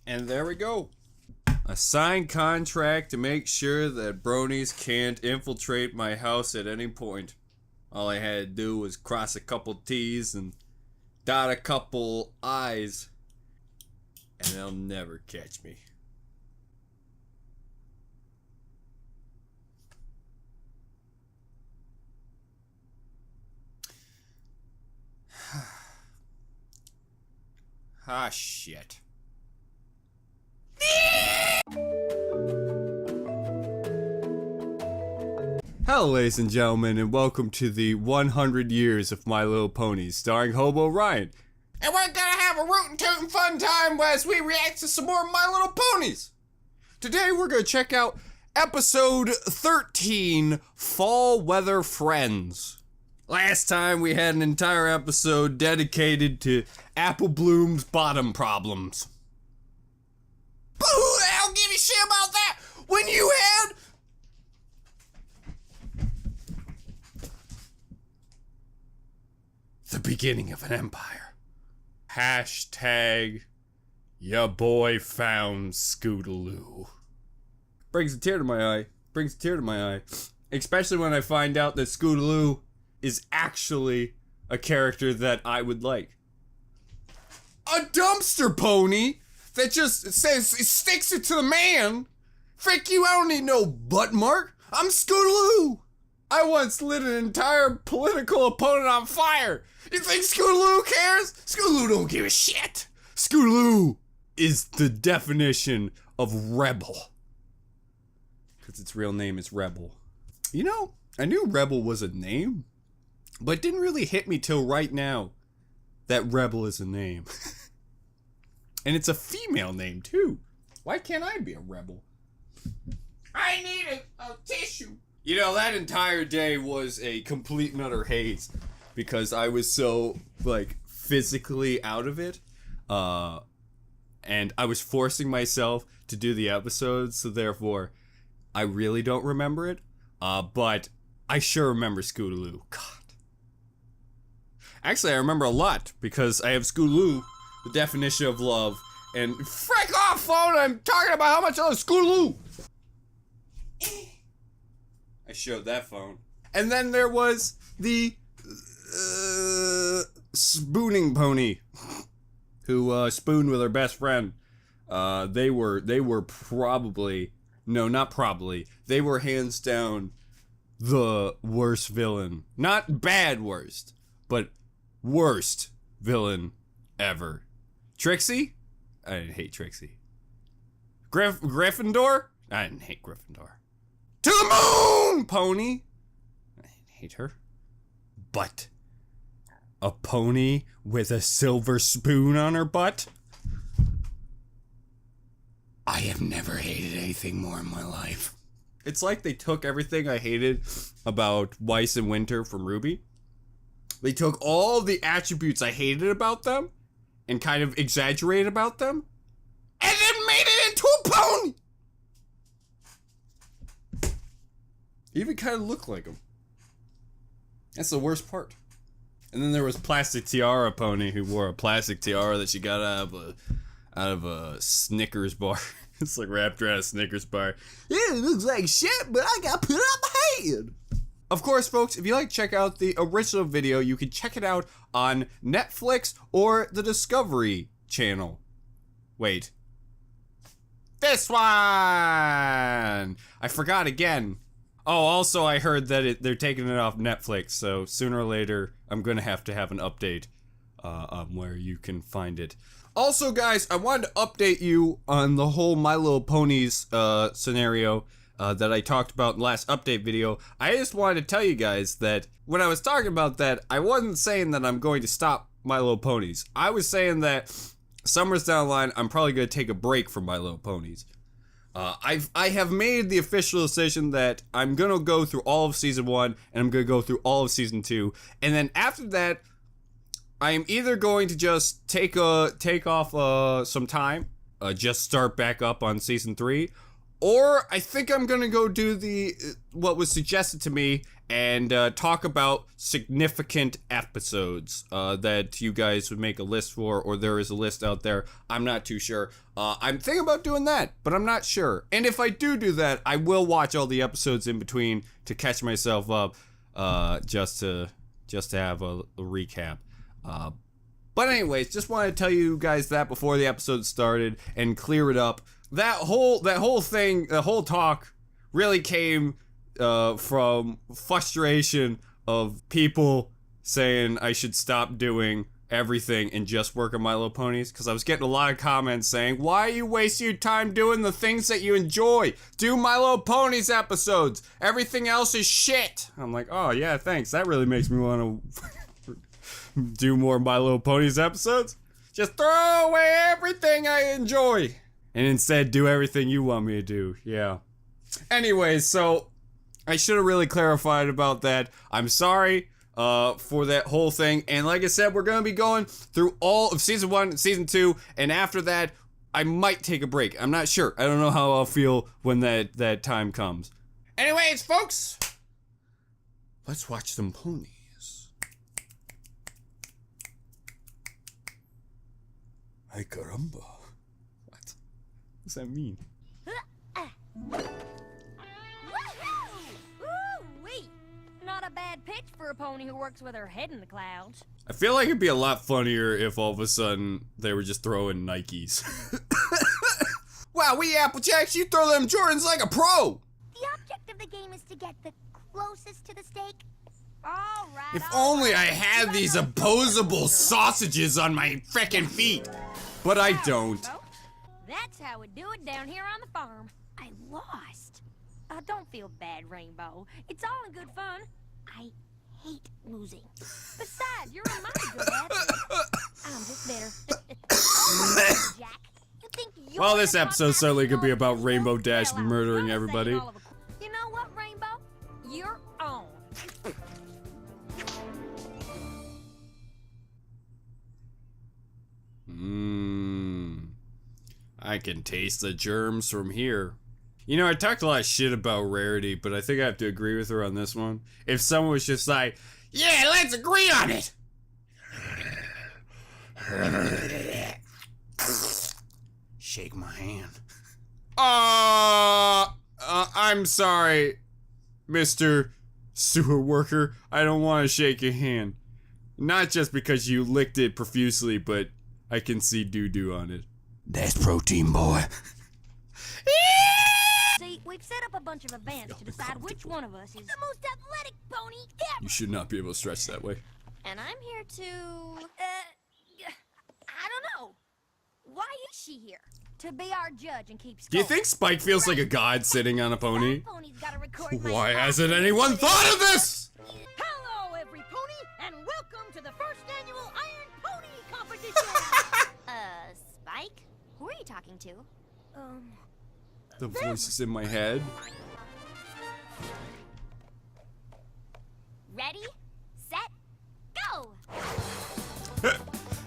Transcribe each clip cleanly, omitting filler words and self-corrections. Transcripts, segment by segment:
And there we go. A signed contract to make sure that bronies can't infiltrate my house at any point. All I had to do was cross a couple T's and dot a couple I's, and they'll never catch me. Ah, shit. Hello, ladies and gentlemen, and welcome to the 100 Years of My Little Ponies, starring Hobo Ryan. And we're gonna have a rootin' tootin' fun time as we react to some more My Little Ponies. Today we're gonna check out episode 13, Fall Weather Friends. Last time we had an entire episode dedicated to Apple Bloom's bottom problems. But who the hell give a shit about that when you had the beginning of an empire? Hashtag ya boy found Scootaloo. Brings a tear to my eye. Brings a tear to my eye. Especially when I find out that Scootaloo is actually a character that I would like. A dumpster pony that just says, it sticks it to the man. Frick you, I don't need no butt mark. I'm Scootaloo. I once lit an entire political opponent on fire. You think Scootaloo cares? Scootaloo don't give a shit. Scootaloo is the definition of rebel. Because its real name is Rebel. You know, I knew Rebel was a name, but it didn't really hit me till right now that Rebel is a name. And it's a female name too. Why can't I be a rebel? I need a tissue. You know, that entire day was a complete and utter haze because I was so, like, physically out of it. And I was forcing myself to do the episodes, so therefore, I really don't remember it. But I sure remember Scootaloo. God. Actually, I remember a lot because I have Scootaloo, the definition of love, and frick off, phone! I'm talking about how much I love Scootaloo! I showed that phone. And then there was the spooning pony who spooned with her best friend. They were probably, no, not probably, they were hands down the worst villain. Not bad worst, but worst villain ever. Trixie? I didn't hate Trixie. Gryffindor? I didn't hate Gryffindor. To the moon, pony! I didn't hate her. But a pony with a silver spoon on her butt? I have never hated anything more in my life. It's like they took everything I hated about Weiss and Winter from Ruby. They took all the attributes I hated about them and kind of exaggerated about them and then made it into a pony! Even kind of looked like him. That's the worst part. And then there was Plastic Tiara Pony who wore a plastic tiara that she got out of a Snickers bar. It's like wrapped around a Snickers bar. Yeah, it looks like shit, but I got put on my head. Of course, folks, if you like to check out the original video, you can check it out on Netflix or the Discovery Channel. Wait. This one! I forgot again. Oh, also I heard that they're taking it off Netflix, so sooner or later I'm gonna have to have an update on where you can find it. Also, guys, I wanted to update you on the whole My Little Ponies scenario that I talked about in the last update video. I just wanted to tell you guys that when I was talking about that, I wasn't saying that I'm going to stop My Little Ponies. I was saying that summers down the line, I'm probably going to take a break from My Little Ponies. I have made the official decision that I'm going to go through all of season 1 and I'm going to go through all of season 2. And then after that, I am either going to just take off some time, just start back up on season 3, or I think I'm going to go do what was suggested to me and talk about significant episodes that you guys would make a list for, or there is a list out there. I'm not too sure. I'm thinking about doing that, but I'm not sure. And if I do that, I will watch all the episodes in between to catch myself up, just to have a recap. But anyways, just wanted to tell you guys that before the episode started and clear it up. That whole thing, the whole talk really came from frustration of people saying I should stop doing everything and just work on My Little Ponies, because I was getting a lot of comments saying, why are you wasting your time doing the things that you enjoy? Do My Little Ponies episodes. Everything else is shit. I'm like, oh yeah, thanks. That really makes me want to do more My Little Ponies episodes. Just throw away everything I enjoy and instead do everything you want me to do. Yeah. Anyways, so I should have really clarified about that. I'm sorry for that whole thing. And like I said, we're going to be going through all of season 1 and season 2. And after that, I might take a break. I'm not sure. I don't know how I'll feel when that time comes. Anyways, folks, let's watch some ponies. Ay caramba. What does that mean? Woo-wee! Not a bad pitch for a pony who works with her head in the clouds. I feel like it'd be a lot funnier if all of a sudden they were just throwing Nikes. Wow, we Applejacks, you throw them Jordans like a pro! The object of the game is to get the closest to the stake. All right. If only I had these opposable sausages on my frickin' feet. But I don't. That's how we do it down here on the farm. I lost. Don't feel bad, Rainbow. It's all in good fun. I hate losing. Besides, you're a mighty good at it. I'm just bitter. Jack, you think you're Well, this the episode top certainly could be athlete? about Rainbow Dash Well, I was murdering gonna say everybody. all of a- You know what, Rainbow? You're on. I can taste the germs from here. You know, I talked a lot of shit about Rarity, but I think I have to agree with her on this one. If someone was just like, yeah, let's agree on it! Shake my hand. I'm sorry, Mr. Sewer Worker. I don't want to shake your hand. Not just because you licked it profusely, but I can see doo-doo on it. That's protein, boy. See, we've set up a bunch of events to decide which one of us is The most athletic pony ever. You should not be able to stretch that way. And I'm here to, I don't know. Why is she here? To be our judge and keep score. Do you think Spike feels like a god sitting on a pony? That pony's gotta record my Why song. hasn't anyone thought of this? Hello, every pony, and welcome to the first annual Iron Pony competition. Spike? Who are you talking to? The voices in my head. Ready, set, go!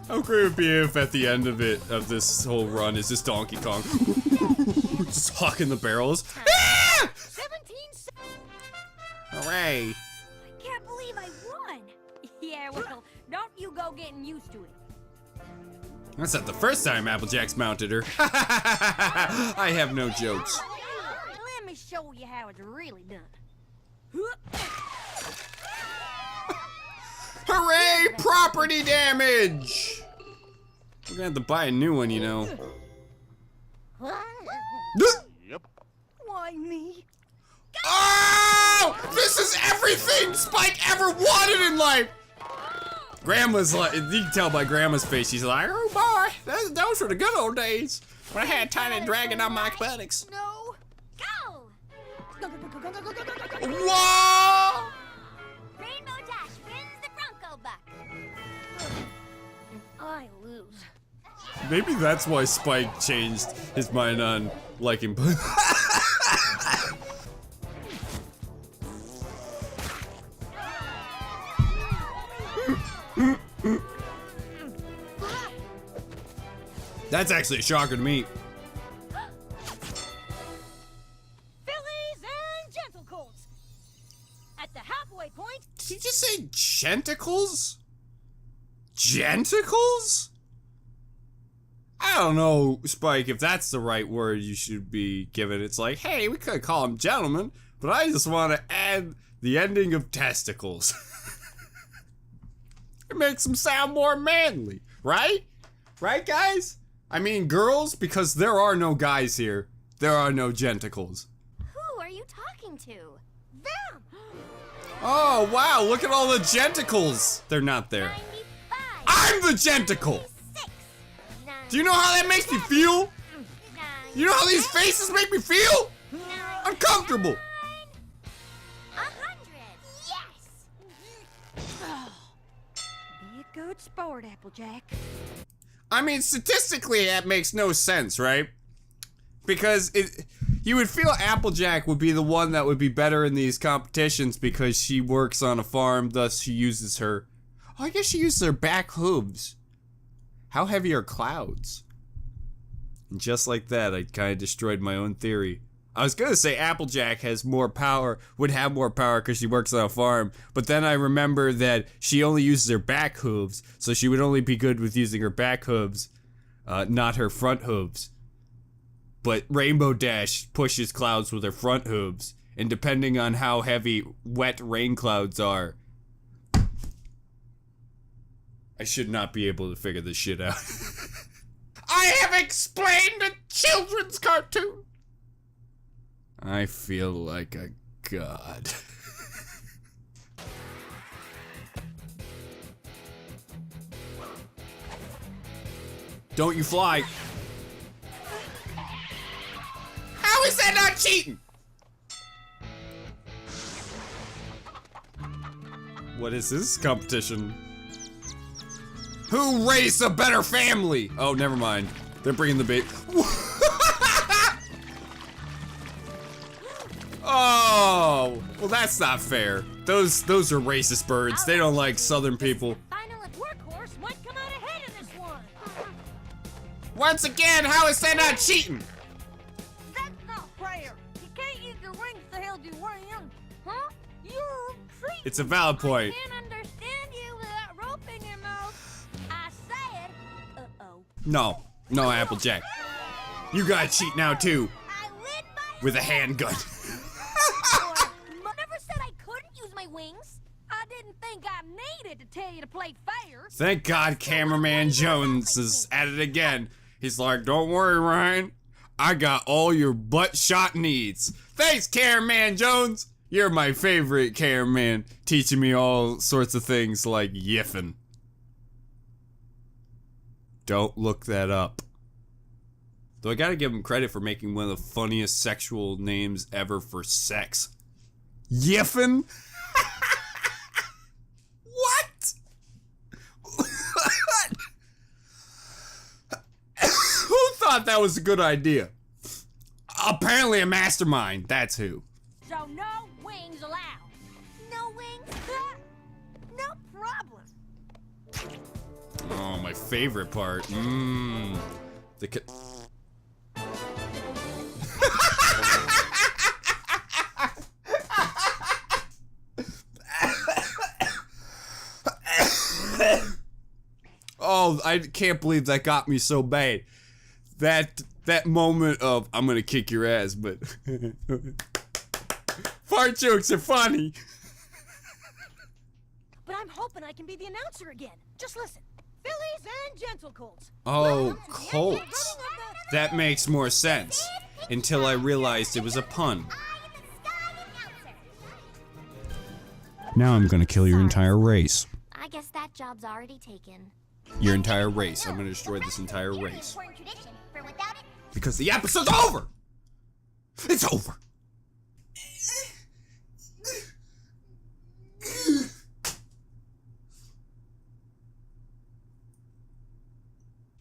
How great would it be if at the end of this whole run, is just Donkey Kong just hawking the barrels? 17 Hooray! I can't believe I won. Yeah, well, don't you go getting used to it. That's not the first time Applejack's mounted her. I have no jokes. Let me show you how it's really done. Hooray! Property damage! We're gonna have to buy a new one, you know. Yep. Why me? Oh! This is everything Spike ever wanted in life! Grandma's like, you can tell by Grandma's face, she's like, oh boy, those were the good old days when I had Tiny Dragon on my buttocks. No. Go! Whoa! Rainbow Dash wins the Bronco Buck. I lose. Maybe that's why Spike changed his mind on liking That's actually a shocker to me. Fillies and gentle colts. At the halfway Tentacles? Genticles? I don't know, Spike, if that's the right word you should be given. It's like, hey, we could call them gentlemen, but I just want to add the ending of testicles. It makes them sound more manly, right? Right, guys? I mean, girls, because there are no guys here. There are no genticles. Who are you talking to? Them! Oh, wow, look at all the genticles. They're not there. 95. I'm the genticle! Do you know how that makes me feel? You know how these faces make me feel? Uncomfortable. 100. Yes! Be a good sport, Applejack. I mean, statistically, that makes no sense, right? Because you would feel Applejack would be the one that would be better in these competitions because she works on a farm, thus she uses her... Oh, I guess she uses her back hooves. How heavy are clouds? And just like that, I kind of destroyed my own theory. I was gonna say Applejack has more power, would have more power because she works on a farm, but then I remember that she only uses her back hooves, so she would only be good with using her back hooves, not her front hooves. But Rainbow Dash pushes clouds with her front hooves, and depending on how heavy wet rain clouds are, I should not be able to figure this shit out. I have explained a children's cartoon. I feel like a god. Don't you fly. How is that not cheating? What is this competition? Who raised a better family? Oh, never mind. They're bringing the baby. Oh, well, that's not fair. Those are racist birds. They don't like Southern people. Final workhorse might come out ahead in this one. Once again, how is that not cheating? That's not fair. You can't use your wings to held you ram. Huh? You're treating. It's a valid point. I can't understand you without rope in your mouth. I said, uh-oh. No, Applejack. You gotta cheat now, too. I win by With a handgun. Never said I couldn't use my wings. I didn't think I needed to tell you to play fair. Thank God Cameraman Jones is at it again. He's like, don't worry, Ryan. I got all your butt shot needs. Thanks, Cameraman Jones. You're my favorite cameraman, teaching me all sorts of things like yiffin'. Don't look that up. Though I gotta give him credit for making one of the funniest sexual names ever for sex. Yiffin'? What? Who thought that was a good idea? Apparently a mastermind, that's who. So no wings allowed. no wings. No problem. Oh, my favorite part. The Oh, I can't believe that got me so bad. That moment of, I'm gonna kick your ass, but fart jokes are funny. But I'm hoping I can be the announcer again. Just listen. Fillies and gentle colts. Oh, Colts. That makes more sense. Until I realized it was a pun. Now I'm gonna kill your entire race. I guess that job's already taken. Your entire race. I'm gonna destroy this entire race. Important tradition, for without it, Because the episode's over! It's over!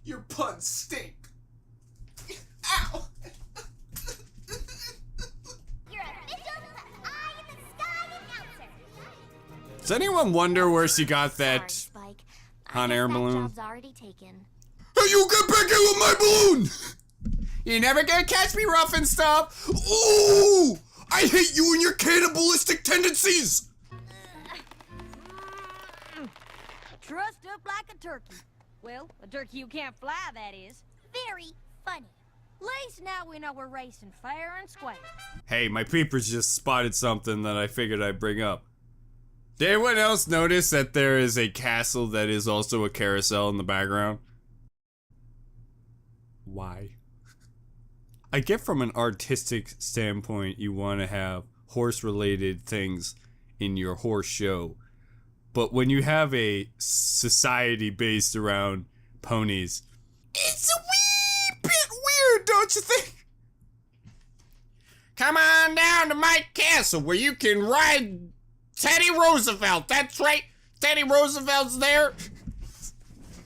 Your puns stink! Ow! you're official eye in the sky announcer. Does anyone wonder where she got Sorry, that Spike. hot I air guess that balloon? job's already taken. Hey, you get back in with my balloon! You never gonna catch me rough and stuff! Ooh! I hate you and your cannibalistic tendencies! trussed up like a turkey. Well, a turkey you can't fly, that is. Very funny. At least now we know we're racing fair and square. Hey, my peepers just spotted something that I figured I'd bring up. Did anyone else notice that there is a castle that is also a carousel in the background? Why? I get from an artistic standpoint you want to have horse-related things in your horse show. But when you have a society based around ponies, it's a wee bit weird, don't you think? Come on down to my castle where you can ride Teddy Roosevelt. That's right, Teddy Roosevelt's there.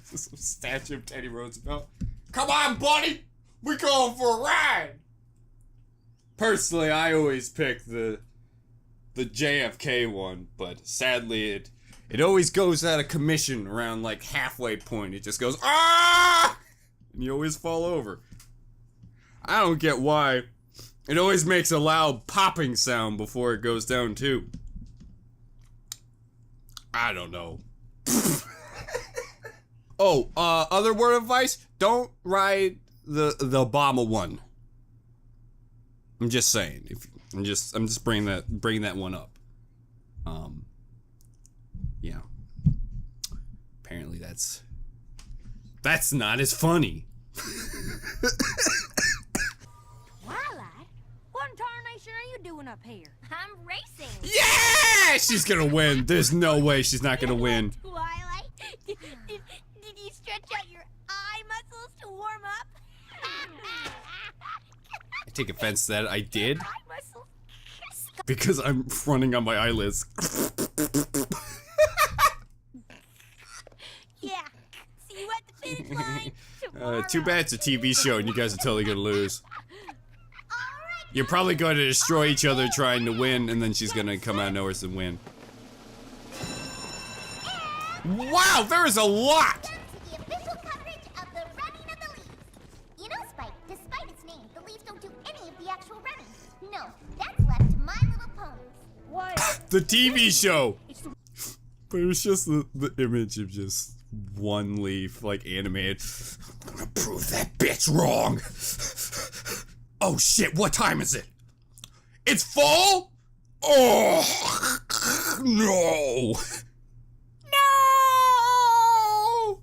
Some statue of Teddy Roosevelt. Come on, buddy, we're going for a ride. Personally, I always pick the JFK one, but sadly it always goes out of commission around like halfway point. It just goes, ah! And you always fall over. I don't get why. It always makes a loud popping sound before it goes down too. I don't know. Oh, other word of advice, don't ride the Obama one. I'm just saying. I'm just bringing that one up. Yeah. Apparently that's not as funny. Twilight? What in tarnation are you doing up here? I'm racing. Yeah! She's gonna win. There's no way she's not gonna win. Twilight, did you stretch out your eye muscles to warm up? I take offense to that. I did. Eye muscles. Because I'm running on my eyelids. Yeah. See you at the finish line. Too bad it's a TV show and you guys are totally gonna lose. You're probably going to destroy each other trying to win, and then she's gonna come out of nowhere and win. Wow, there is a lot! Welcome to the official coverage of the running of the leaves. You know, Spike, despite its name, the leaves don't do any of the actual running. No, that's left to My Little Ponies. What? The TV show! But it was just the image of just one leaf, like animated. I'm gonna prove that bitch wrong! Oh shit, what time is it? It's fall? Oh, no! No!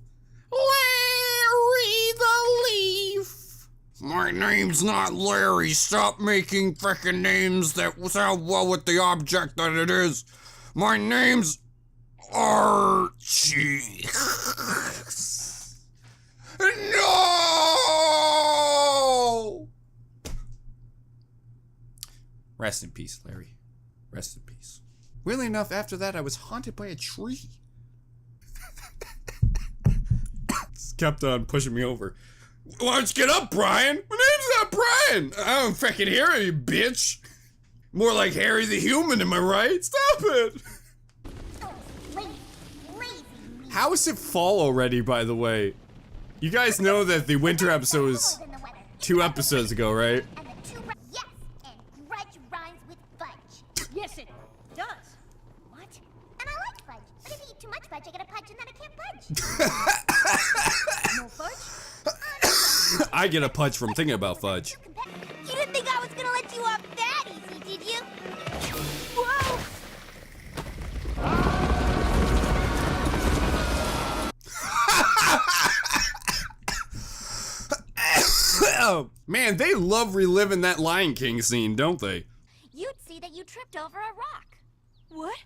Larry the Leaf! My name's not Larry. Stop making frickin' names that sound well with the object that it is. My name's Archie. No! Rest in peace, Larry. Rest in peace. Weirdly enough, after that, I was haunted by a tree. Just kept on pushing me over. Why don't you get up, Brian? My name's not Brian. I don't fucking hear you, bitch. More like Harry the Human, am I right? Stop it. Oh, lazy me. How is it fall already, by the way? You guys know that the winter episode was Cold in the weather. 2 episodes ago, right? And the two yes, and grudge rhymes with fudge. Yes, it does. What? And I like fudge, but if you eat too much fudge, I get a pudge and then I can't fudge. No fudge? I get a punch from thinking about fudge. You didn't think I was gonna let you off that easy, did you? Whoa! Man, they love reliving that Lion King scene, don't they? You'd see that you tripped over a rock. What?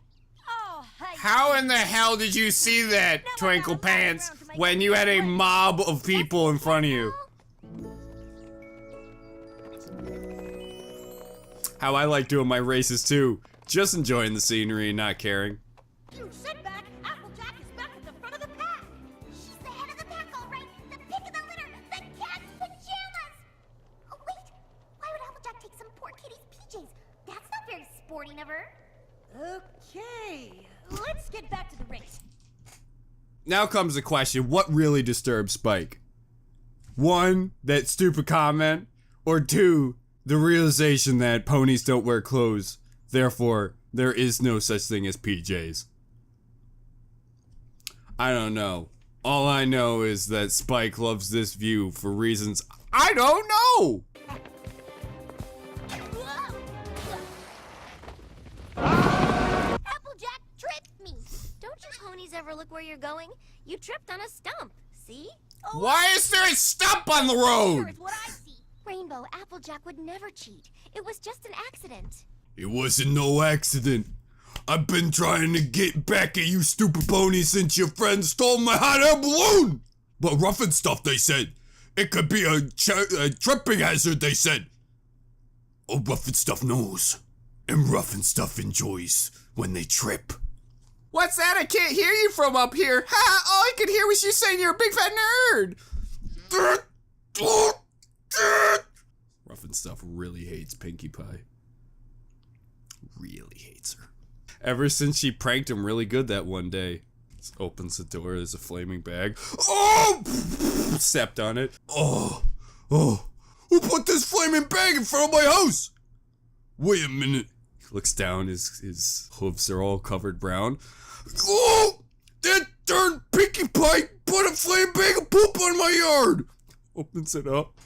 Oh, hey. How in the hell did you see that, Twinkle Pants, when you had a mob of people in front of you? How I like doing my races too. Just enjoying the scenery and not caring. You sit back. Applejack is back at the front of the pack. She's the head of the pack, all right. The pick of the litter. The cat's pajamas. Oh, wait. Why would Applejack take some poor kitty's PJs? That's not very sporting of her. Okay, let's get back to the race. Now comes the question, what really disturbs Spike? 1, that stupid comment, or 2, the realization that ponies don't wear clothes, therefore, there is no such thing as PJs. I don't know. All I know is that Spike loves this view for reasons I don't know! Applejack tripped me. Don't you ponies ever look where you're going? You tripped on a stump. See? Why is there a stump on the road? Here's what I see. Rainbow, Applejack would never cheat. It was just an accident. It wasn't no accident. I've been trying to get back at you stupid ponies since your friend stole my hot air balloon! But rough and stuff, they said. It could be a tripping hazard, they said. Oh, rough and stuff knows. And rough and stuff enjoys when they trip. What's that? I can't hear you from up here. Ha! All I could hear was you saying you're a big fat nerd. Rough and stuff really hates Pinkie Pie. Really hates her. Ever since she pranked him really good that one day. Opens the door, there's a flaming bag. Oh! Stepped on it. Oh! Who put this flaming bag in front of my house? Wait a minute. He looks down, his hooves are all covered brown. Oh! That darn Pinkie Pie put a flaming bag of poop on my yard! Opens it up.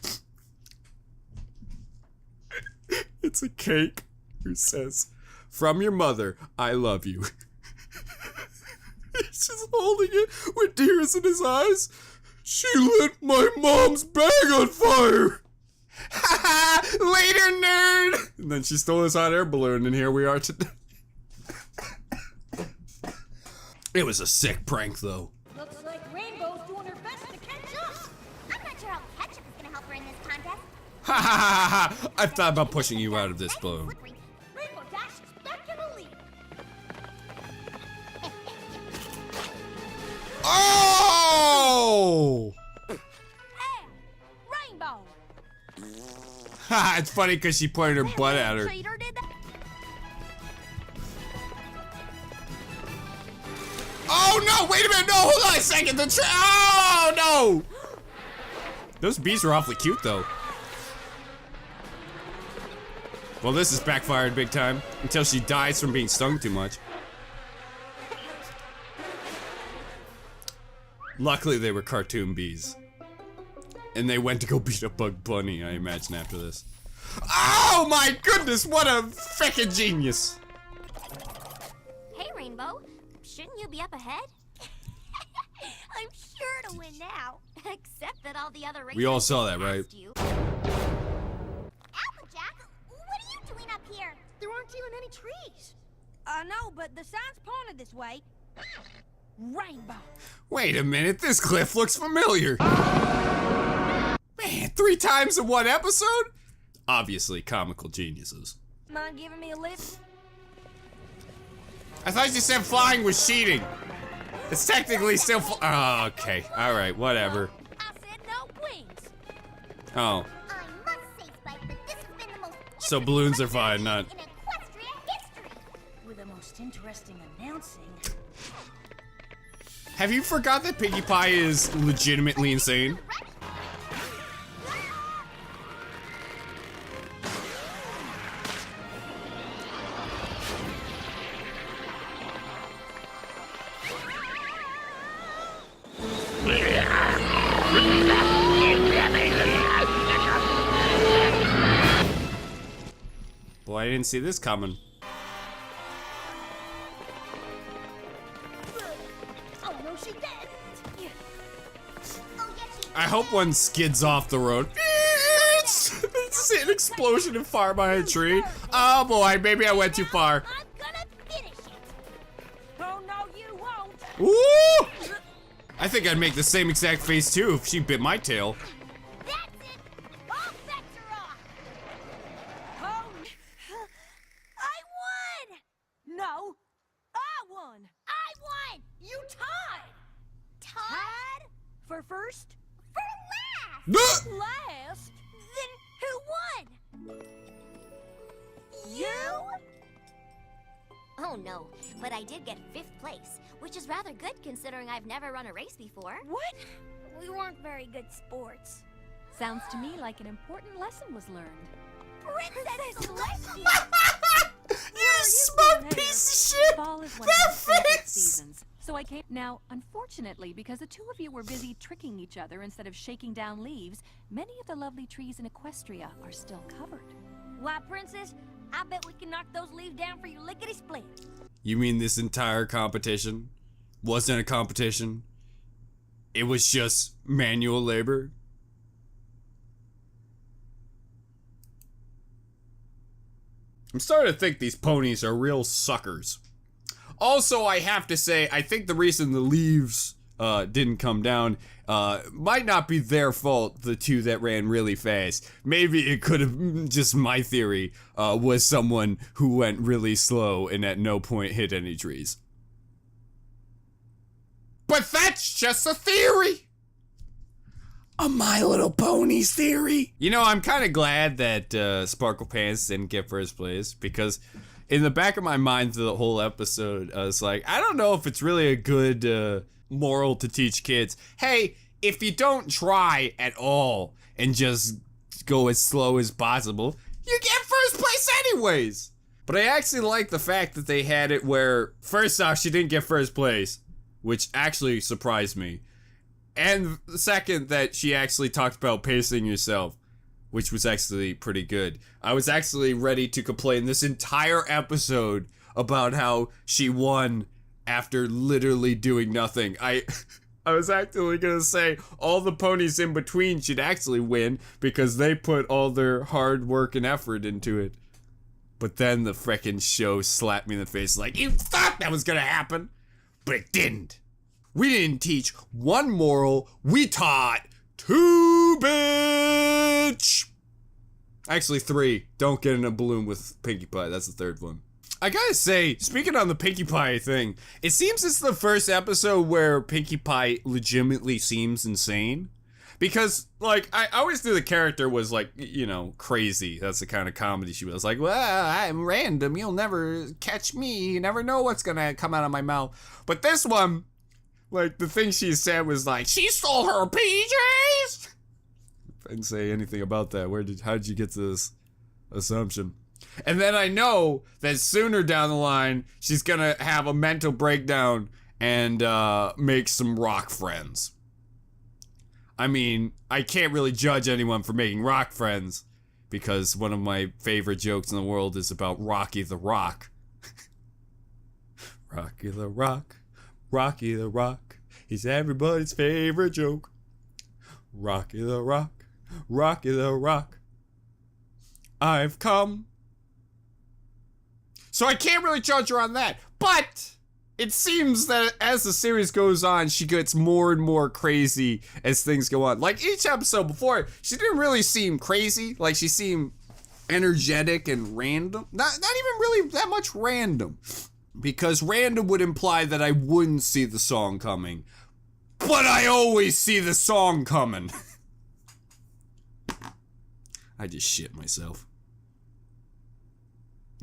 It's a cake. Who says, "From your mother, I love you." He's just holding it with tears in his eyes. She lit my mom's bag on fire. Ha ha! Later, nerd! And then she stole his hot air balloon, and here we are today. It was a sick prank, though. Looks like Rainbow's doing her best to catch up. I'm not sure how ketchup is gonna help her in this contest. Ha ha ha ha! I've thought about pushing you out of this balloon. Slippery. Rainbow Dash is back in the lead. Oh! Hey, Rainbow. Ha! It's funny because she pointed her butt at her. Cheater did that. Oh no! Wait a minute! No! Hold on a second! Oh no! Those bees are awfully cute, though. Well, this is backfired big time until she dies from being stung too much. Luckily, they were cartoon bees. And they went to go beat up Bug Bunny, I imagine, after this. Oh my goodness, what a frickin' genius! Hey, Rainbow. Shouldn't you be up ahead? I'm sure to win now. Except that all the other racers We all saw that, right? passed you. Applejack, what are you doing up here? There aren't even any trees. No, but the sign's pointed this way. Rainbow. Wait a minute, this cliff looks familiar. Man, 3 times in one episode? Obviously, comical geniuses. Mind giving me a lift? I thought you said flying was cheating. It's technically still oh, okay. Alright, whatever. I said no wings. Oh. I must say, Spike, that this has been the most So balloons are fine, not... in equestrian history. With the most interesting announcing. Have you forgot that Pinkie Pie is legitimately insane? Boy, I didn't see this coming. Oh, no, she didn't. Oh, yes, she I hope one skids off the road. It's an explosion and fire by a tree. Oh boy, maybe I went too far. I'm gonna finish it. Oh, no, you won't. Woo! I think I'd make the same exact face too if she bit my tail. That's it. All bets are off. Oh, I won. No, I won. I won. You tied. Tied For first? for last. Nuh! Last? Then who won? You? Oh no, but I did get 5th place, which is rather good considering I've never run a race before. What? We weren't very good sports. Sounds to me like an important lesson was learned. Princess Celestia. You smart piece of shit! Fall is one That of our favorite face! seasons, so So I came. Now, unfortunately, because the two of you were busy tricking each other instead of shaking down leaves, many of the lovely trees in Equestria are still covered. Why, Princess, I bet we can knock those leaves down for you lickety-split. You mean this entire competition wasn't a competition? It was just manual labor? I'm starting to think these ponies are real suckers. Also, I have to say, I think the reason the leaves didn't come down might not be their fault, the two that ran really fast. Maybe it could have, just my theory, was someone who went really slow and at no point hit any trees. But that's just a theory! A My Little Ponies theory! You know, I'm kind of glad that Sparkle Pants didn't get first place, because in the back of my mind through the whole episode, I was like, I don't know if it's really a good moral to teach kids. Hey, if you don't try at all and just go as slow as possible, you get first place anyways. But I actually like the fact that they had it where, first off, she didn't get first place, which actually surprised me. And the second, that she actually talked about pacing yourself, which was actually pretty good. I was actually ready to complain this entire episode about how she won after literally doing nothing. I was actually gonna say all the ponies in between should actually win because they put all their hard work and effort into it. But then the frickin' show slapped me in the face like, you thought that was gonna happen, but it didn't. We didn't teach one moral, we taught two, bitch! Actually, 3. Don't get in a balloon with Pinkie Pie. That's the third one. I gotta say, speaking on the Pinkie Pie thing, it seems it's the first episode where Pinkie Pie legitimately seems insane. Because, like, I always knew the character was, like, you know, crazy. That's the kind of comedy she was. Like, well, I'm random. You'll never catch me. You never know what's gonna come out of my mouth. But this one, like, the thing she said was like, she stole her PJs! I didn't say anything about that. How did you get to this assumption? And then I know that sooner down the line, she's gonna have a mental breakdown and make some rock friends. I mean, I can't really judge anyone for making rock friends, because one of my favorite jokes in the world is about Rocky the Rock. Rocky the Rock, Rocky the Rock, he's everybody's favorite joke. Rocky the Rock, Rocky the Rock, I've come. So I can't really judge her on that, but it seems that as the series goes on, she gets more and more crazy as things go on. Like each episode before, she didn't really seem crazy. Like she seemed energetic and random. Not even really that much random. Because random would imply that I wouldn't see the song coming. But I always see the song coming. I just shit myself.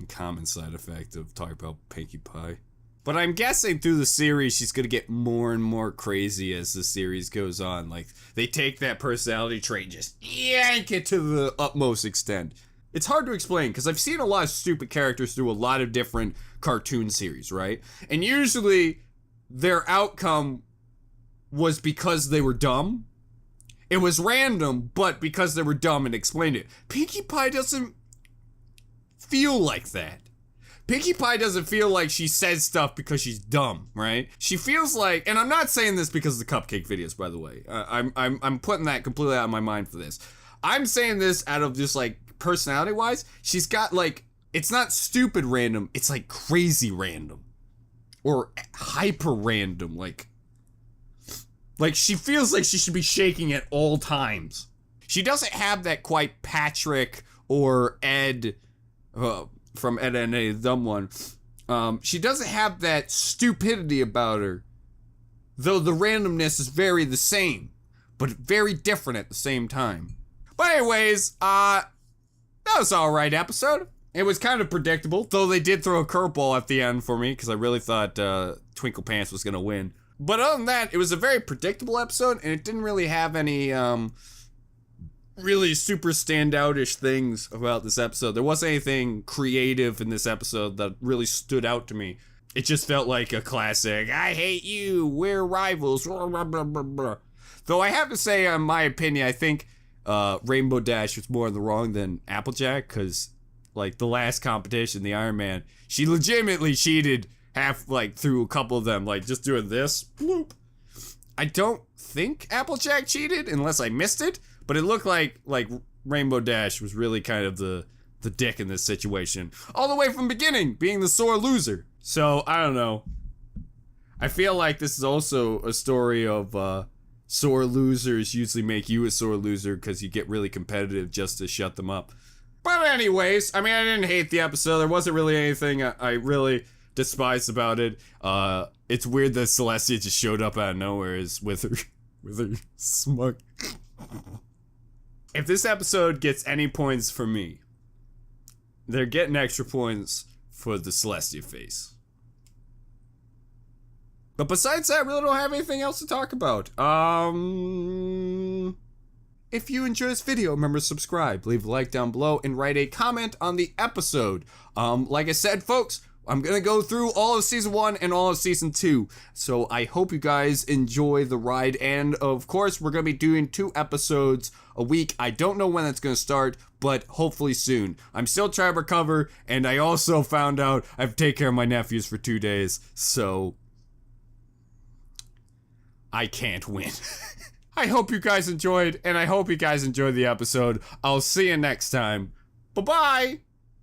A common side effect of talking about Pinkie Pie. But I'm guessing through the series, she's gonna get more and more crazy as the series goes on. Like, they take that personality trait and just yank it to the utmost extent. It's hard to explain, because I've seen a lot of stupid characters through a lot of different cartoon series, right? And usually, their outcome was because they were dumb. It was random, but because they were dumb and explained it. Pinkie Pie doesn't feel like that. Pinkie Pie doesn't feel like she says stuff because she's dumb, right? She feels like, and I'm not saying this because of the cupcake videos, by the way. I'm putting that completely out of my mind for this. I'm saying this out of just like personality-wise. She's got like, it's not stupid random, it's like crazy random. Or hyper random, like she feels like she should be shaking at all times. She doesn't have that quite Patrick or Ed, from Ed and Eddie, the dumb one. She doesn't have that stupidity about her. Though the randomness is very the same, but very different at the same time. But anyways, that was an alright episode. It was kind of predictable, though they did throw a curveball at the end for me, because I really thought Twinkle Pants was going to win. But other than that, it was a very predictable episode, and it didn't really have any really super standout-ish things about this episode. There wasn't anything creative in this episode that really stood out to me. It just felt like a classic, I hate you, we're rivals. Though I have to say, in my opinion, I think Rainbow Dash was more in the wrong than Applejack, because, like, the last competition, the Iron Man, she legitimately cheated through a couple of them, like, just doing this, bloop. I don't think Applejack cheated, unless I missed it, but it looked like Rainbow Dash was really kind of the dick in this situation. All the way from the beginning, being the sore loser. So, I don't know. I feel like this is also a story of, sore losers usually make you a sore loser because you get really competitive just to shut them up. But anyways, I mean, I didn't hate the episode. There wasn't really anything I really despised about it. It's weird that Celestia just showed up out of nowhere with her smug. If this episode gets any points for me, they're getting extra points for the Celestia face. But besides that, I really don't have anything else to talk about. If you enjoy this video, remember to subscribe, leave a like down below, and write a comment on the episode. Like I said, folks, I'm gonna go through all of Season 1 and all of Season 2. So I hope you guys enjoy the ride, and of course, we're gonna be doing 2 episodes a week. I don't know when that's gonna start, but hopefully soon. I'm still trying to recover, and I also found out I have to take care of my nephews for 2 days, so I can't win. I hope you guys enjoyed, and I hope you guys enjoyed the episode. I'll see you next time. Bye-bye!